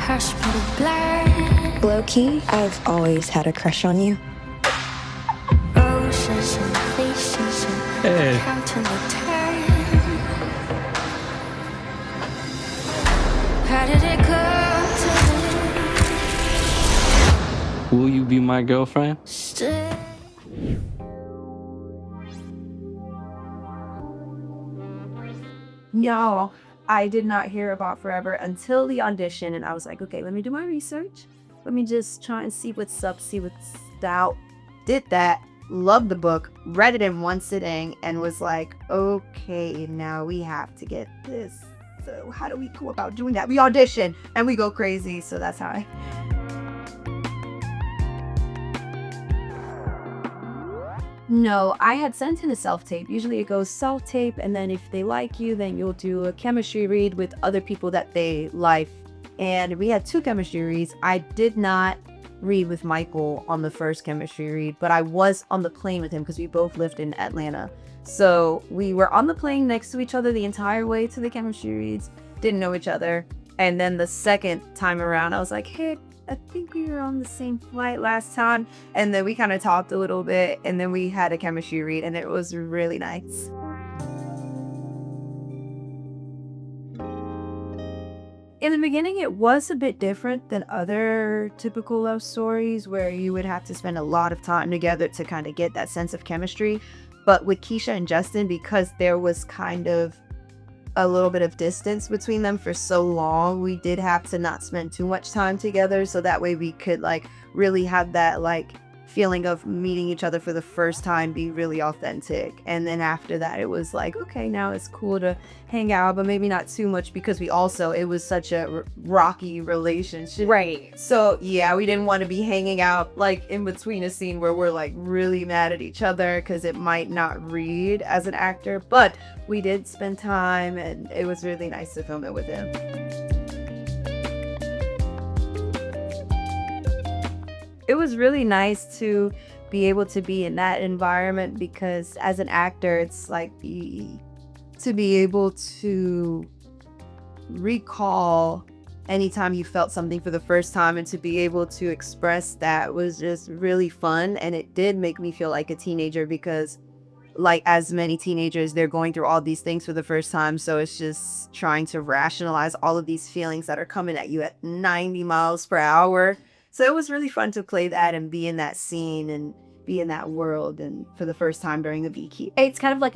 crush, but a blur. Low-key, I've always had a crush on you. Roses and faces and counting the turn. How did it come to Will you be my girlfriend? stay? No, I did not hear about Forever until the audition, and I was like, okay, let me do my research. Let me just try and see what's up, see what's out. Did that, loved the book, read it in one sitting, and was like, okay, now we have to get this. So how do we go about doing that? We audition and we go crazy. So that's how I... No, I had sent in a self-tape. Usually it goes self-tape, and then if they like you, then you'll do a chemistry read with other people that they like. And we had 2 chemistry reads. I did not read with Michael on the first chemistry read, but I was on the plane with him because we both lived in Atlanta. So we were on the plane next to each other the entire way to the chemistry reads, didn't know each other. And then the second time around, I was like, hey, I think we were on the same flight last time. And then we kind of talked a little bit, and then we had a chemistry read, and it was really nice. In the beginning, it was a bit different than other typical love stories where you would have to spend a lot of time together to kind of get that sense of chemistry. But with Keisha and Justin, because there was kind of a little bit of distance between them for so long, we did have to not spend too much time together, so that way we could like really have that like feeling of meeting each other for the first time be really authentic. And then after that, it was like, okay, now it's cool to hang out, but maybe not too much because it was such a rocky relationship. Right. So yeah, we didn't want to be hanging out like in between a scene where we're like really mad at each other because it might not read as an actor, but we did spend time and it was really nice to film it with him. It was really nice to be able to be in that environment because as an actor, it's like to be able to recall anytime you felt something for the first time and to be able to express that was just really fun. And it did make me feel like a teenager because like as many teenagers, they're going through all these things for the first time. So it's just trying to rationalize all of these feelings that are coming at you at 90 miles per hour. So it was really fun to play that and be in that scene and be in that world and for the first time during the Beekeep. It's kind of like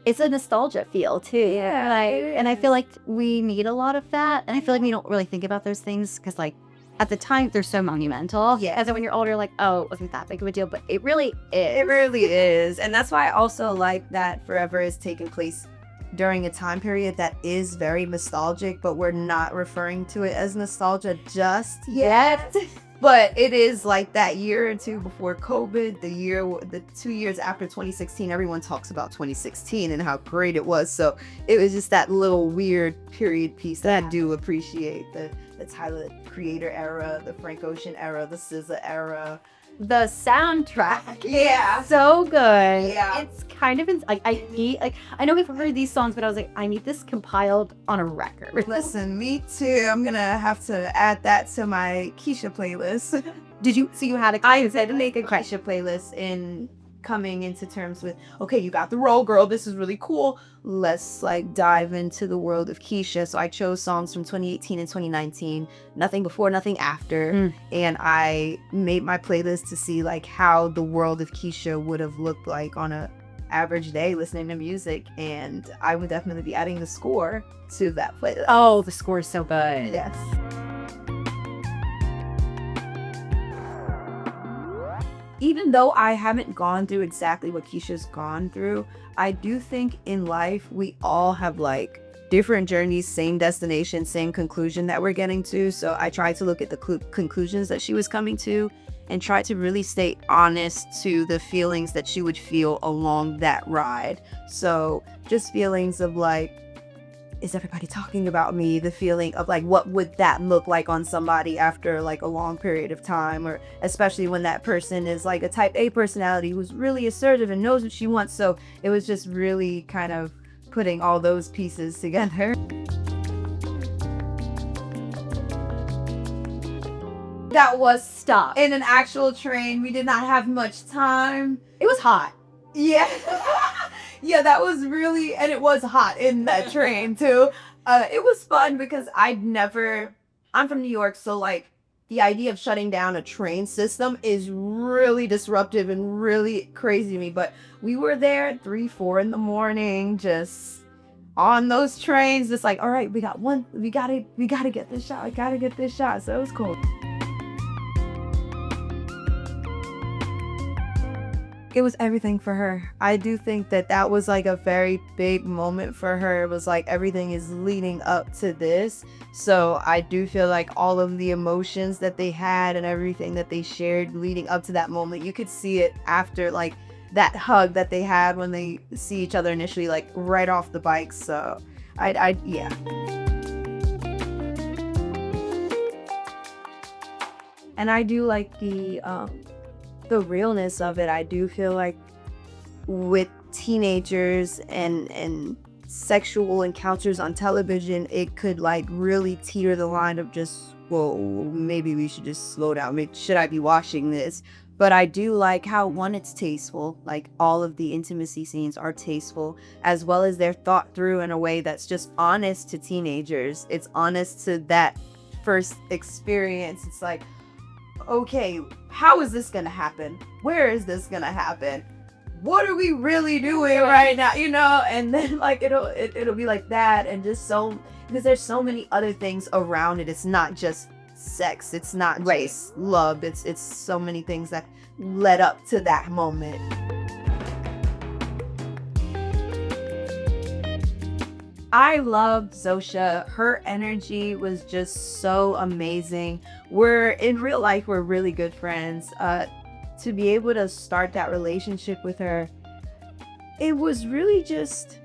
it's a nostalgia feel too. Yeah. And I feel like we need a lot of that. And I feel like we don't really think about those things because like at the time they're so monumental. Yeah. And then when you're older, like, oh, it wasn't that big of a deal, but it really is. It really is. And that's why I also like that Forever is taking place during a time period that is very nostalgic, but we're not referring to it as nostalgia just yet. But it is like that year or two before COVID, the 2 years after 2016, everyone talks about 2016 and how great it was. So it was just that little weird period piece that I do appreciate. The Tyler Creator era, the Frank Ocean era, the SZA era. The soundtrack. Yeah. So good. Yeah. It's kind of, I know we've heard these songs, but I was like, I need this compiled on a record. Listen, me too. I'm gonna have to add that to my Keisha playlist. So you had a I said to make a Keisha playlist in coming into terms with, okay, you got the role, girl. This is really cool. Let's like dive into the world of Keisha. So I chose songs from 2018 and 2019, nothing before, nothing after. And I made my playlist to see like how the world of Keisha would have looked like on a average day listening to music. And I would definitely be adding the score to that playlist. Oh, the score is so good. Yes. Even though I haven't gone through exactly what Keisha's gone through, I do think in life we all have like different journeys, same destination, same conclusion that we're getting to. So I tried to look at the conclusions that she was coming to and try to really stay honest to the feelings that she would feel along that ride. So just feelings of like, is everybody talking about me? The feeling of like, what would that look like on somebody after like a long period of time, or especially when that person is like a type A personality who's really assertive and knows what she wants. So it was just really kind of putting all those pieces together. that was Stop. in an actual train. We did not have much time. It was hot. Yeah. Yeah, that was really, and it was hot in that train too. It was fun because I'm from New York, so like the idea of shutting down a train system is really disruptive and really crazy to me. But we were there at 3, 4 in the morning, just on those trains, just like, all right, we gotta get this shot. So it was cool. It was everything for her. I do think that was like a very big moment for her. It was like everything is leading up to this. So I do feel like all of the emotions that they had and everything that they shared leading up to that moment, you could see it after like that hug that they had when they see each other initially, like right off the bike. So yeah. And I do like the realness of it. I do feel like with teenagers and sexual encounters on television, it could like really teeter the line of just, well, maybe we should just slow down. Should I be watching this? But I do like how, one, it's tasteful. Like all of the intimacy scenes are tasteful, as well as they're thought through in a way that's just honest to teenagers. It's honest to that first experience. It's like, okay, how is this gonna happen? Where is this gonna happen? What are we really doing right now? You know, and then like it'll be like that, and just so, because there's so many other things around it. It's not just sex. It's not just love. It's so many things that led up to that moment. I loved Zosha. Her energy was just so amazing. In real life, we're really good friends. To be able to start that relationship with her, it was really just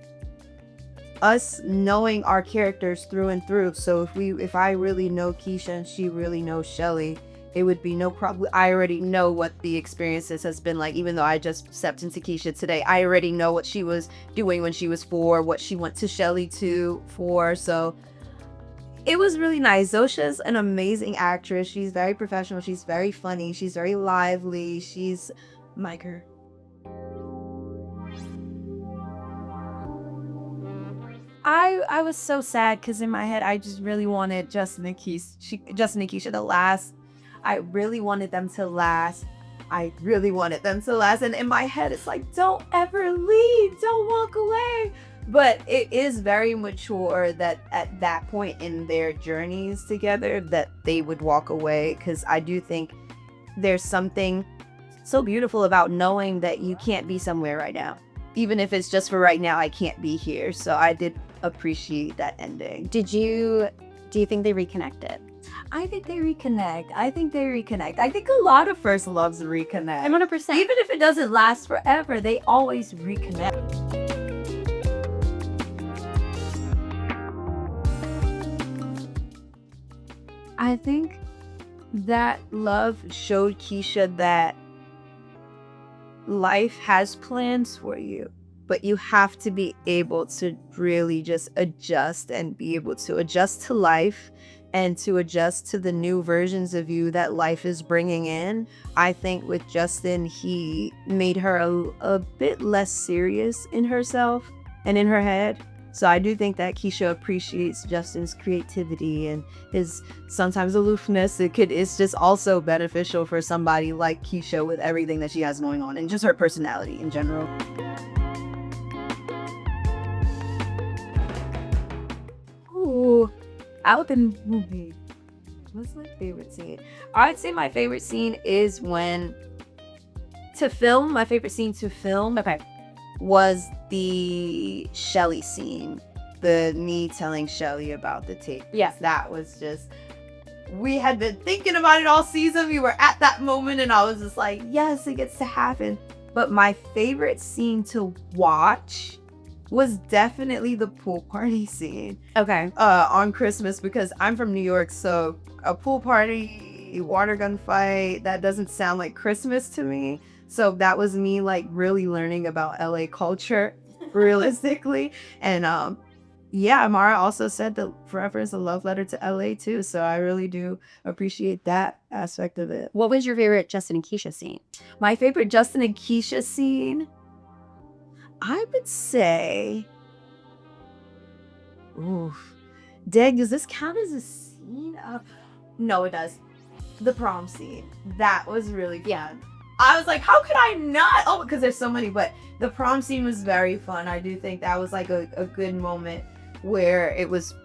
us knowing our characters through and through. So if I really know Keisha and she really knows Shelly, it would be no problem. I already know what the experiences has been like. Even though I just stepped into Keisha today, I already know what she was doing when she was 4, what she went to Shelly for. So it was really nice. Zosha's an amazing actress. She's very professional. She's very funny. She's very lively. She's Miker. I was so sad because in my head I just really wanted Justin and Keisha to last. I really wanted them to last. And in my head it's like, don't ever leave, don't walk away. But it is very mature that at that point in their journeys together that they would walk away, because I do think there's something so beautiful about knowing that you can't be somewhere right now. Even if it's just for right now, I can't be here. So I did appreciate that ending. Do you think they reconnected? I think they reconnect. I think a lot of first loves reconnect. 100%. Even if it doesn't last forever, they always reconnect. I think that love showed Keisha that life has plans for you, but you have to be able to really just adjust and be able to adjust to life and to adjust to the new versions of you that life is bringing in. I think with Justin, he made her a bit less serious in herself and in her head. So I do think that Keisha appreciates Justin's creativity and his sometimes aloofness. It's just also beneficial for somebody like Keisha with everything that she has going on and just her personality in general. Ooh, out in the movie. What's my favorite scene? I'd say my favorite scene is my favorite scene to film. Okay. Was the Shelly scene, me telling Shelly about the tape. Yes, that was just, we had been thinking about it all season. We were at that moment and I was just like, yes, it gets to happen. But my favorite scene to watch was definitely the pool party scene. Okay. On Christmas, because I'm from New York, so a pool party, water gun fight, that doesn't sound like Christmas to me. So that was me like really learning about LA culture realistically. And yeah, Amara also said that Forever is a love letter to LA too. So I really do appreciate that aspect of it. What was your favorite Justin and Keisha scene? My favorite Justin and Keisha scene, I would say, oof. Dang, does this count as a scene of? No, it does. The prom scene. That was really fun. Yeah. I was like, how could I not? Oh, because there's so many, but the prom scene was very fun. I do think that was like a good moment where it was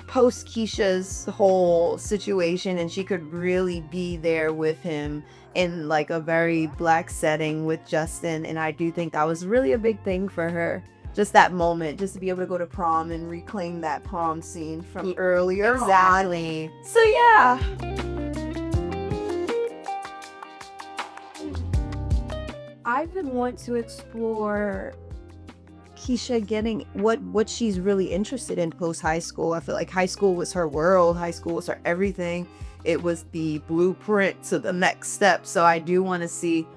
post Keisha's whole situation and she could really be there with him in like a very black setting with Justin. And I do think that was really a big thing for her. Just that moment, just to be able to go to prom and reclaim that prom scene from earlier. Exactly. So yeah. I've been wanting to explore Keisha getting what she's really interested in post high school. I feel like high school was her world. High school was her everything. It was the blueprint to the next step. So I do want to see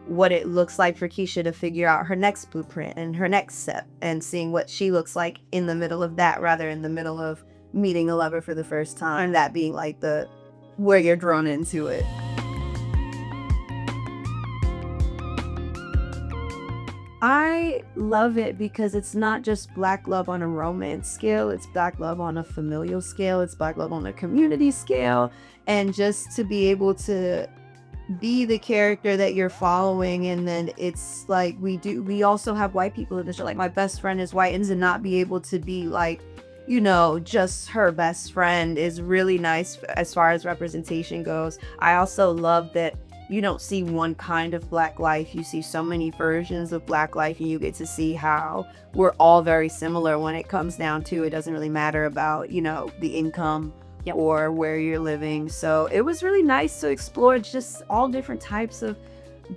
what it looks like for Keisha to figure out her next blueprint and her next step, and seeing what she looks like in the middle of that, rather in the middle of meeting a lover for the first time, that being like the where you're drawn into it. I love it because it's not just black love on a romance scale, it's black love on a familial scale, it's black love on a community scale, and just to be able to be the character that you're following. And then it's like we also have white people in the show, like my best friend is white, and to not be able to be like, you know, just her best friend is really nice as far as representation goes. I also love that you don't see one kind of black life, you see so many versions of black life, and you get to see how we're all very similar when it comes down to it. Doesn't really matter about, you know, the income or where you're living. So it was really nice to explore just all different types of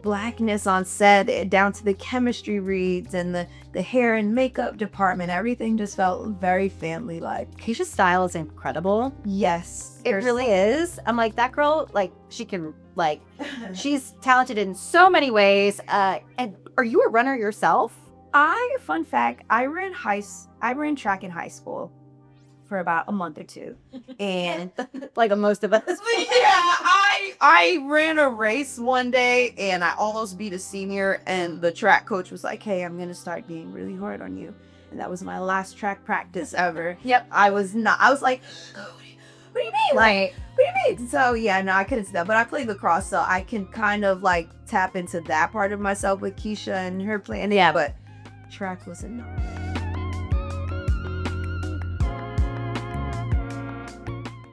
blackness on set, down to the chemistry reads and the hair and makeup department. Everything just felt very family like. Keisha's style is incredible. Yes, It really is. I'm like, that girl, like, she can, like, she's talented in so many ways. And are you a runner yourself? Fun fact, I ran track in high school for about a month or two. And Like most of us. yeah, I ran a race one day and I almost beat a senior, and the track coach was like, hey, I'm gonna start being really hard on you. And that was my last track practice ever. Yep. I was like, what do you mean? Like, what do you mean? So yeah, no, I couldn't see that. But I played lacrosse, so I can kind of like tap into that part of myself with Keisha and her playing. Yeah, but track was enough.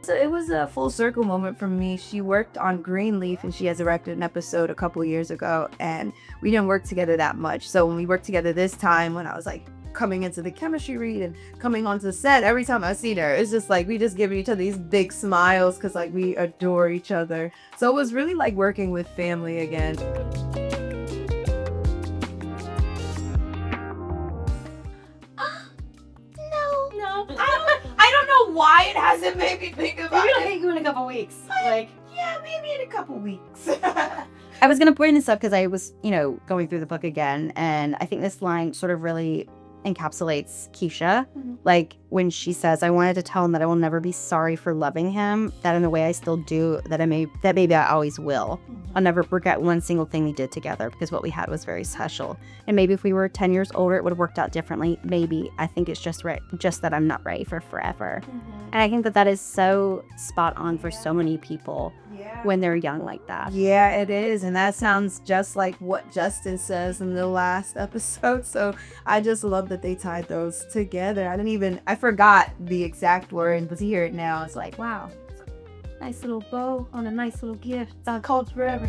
So it was a full circle moment for me. She worked on Greenleaf and she has directed an episode a couple years ago, and we didn't work together that much. So when we worked together this time, when I was like coming into the chemistry read and coming onto the set, every time I see her, it's just like we just give each other these big smiles because like we adore each other. So it was really like working with family again. I don't know why it hasn't made me think about Maybe I'll it. hit you in a couple weeks. Like, Yeah, maybe in a couple weeks. I was going to bring this up because I was, you know, going through the book again. And I think this line sort of really encapsulates Keisha. Mhm. Like when she says, I wanted to tell him that I will never be sorry for loving him, that in the way I still do, that maybe I always will. I'll never forget one single thing we did together because what we had was very special. And maybe if we were 10 years older, it would have worked out differently. Maybe. I think it's just that I'm not ready for forever. And I think that is so spot on for so many people when they're young like that. Yeah, it is. And that sounds just like what Justin says in the last episode. So I just love that they tied those together. I forgot the exact word, but to hear it now, it's like, wow, nice little bow on a nice little gift. It's called forever.